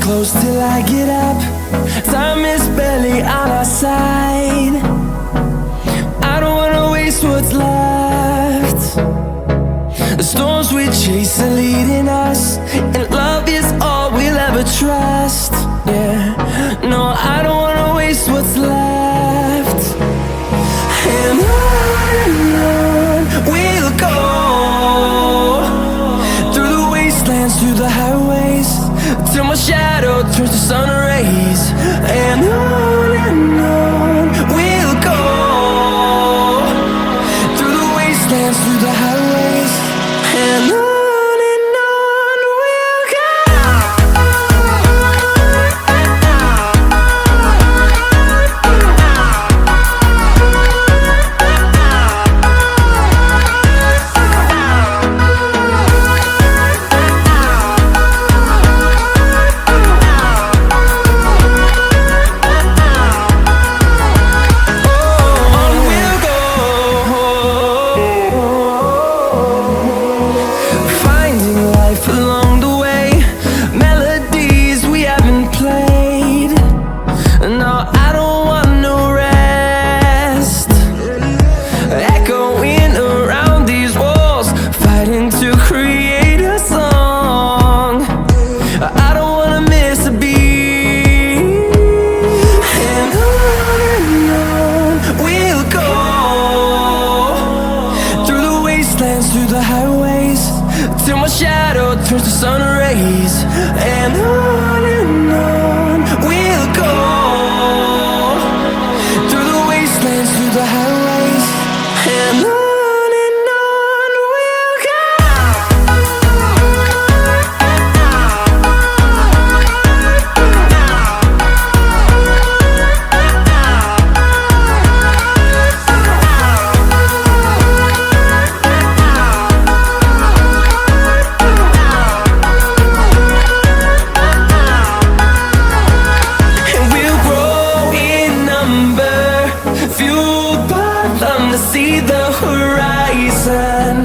close till I get up. Time is barely on our side. I don't wanna waste what's left. The storms we chase are leading us, and love is all we'll ever trust. Yeah, no, I don't wanna waste what's left. And on we'll go, through the wastelands, through the highways, till my shadow turns to sun rays. And on we'll go, through the wastelands, through the highways, and on we'll go. Through the highways, till my shadow turns to sun rays. And on we'll go, through the wastelands, through the highways, and on we'll go. See the horizon,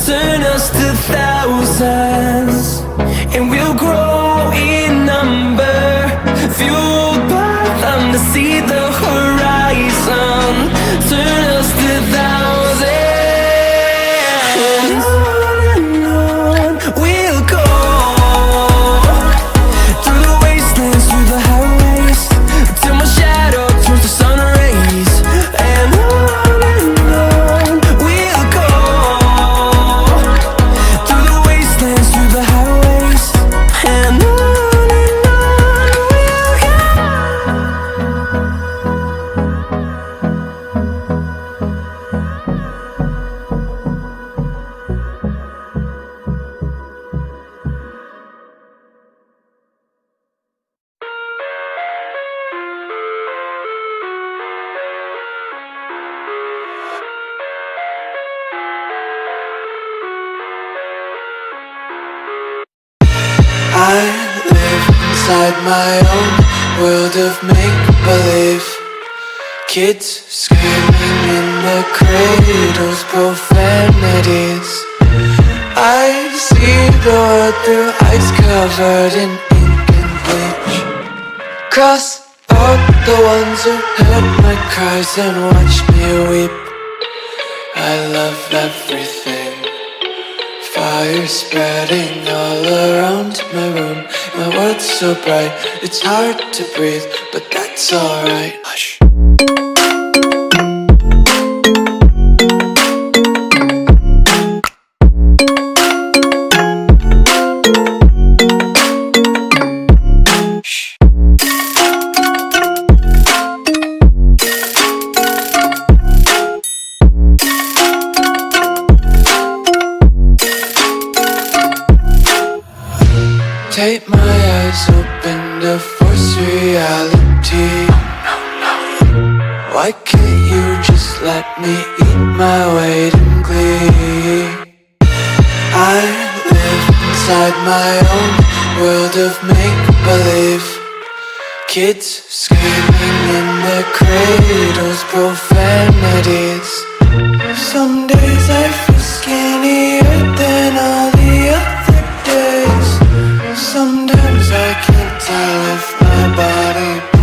turn us to thousands, and we'll grow in number, fueled by them to see the horizon, turn us to thousands. And on we'll go, through the wastelands, through the highways, till my shadow turns to sun rays. And I live inside my own world of make-believe. Kids screaming in their cradles, profanities. I see the world through ice covered in ink and bleach. Cross out the ones who heard my cries and watched me weep. I love everything. Fire spreading all around my room. My world's so bright, it's hard to breathe, but that's alright. Hush. Take my eyes open to force reality. Why can't you just let me eat my weight in glee? I live inside my own world of make-believe. Kids screaming in their cradles, profanities. Some days I feel skinnier than all the other days. Sometimes I can't I live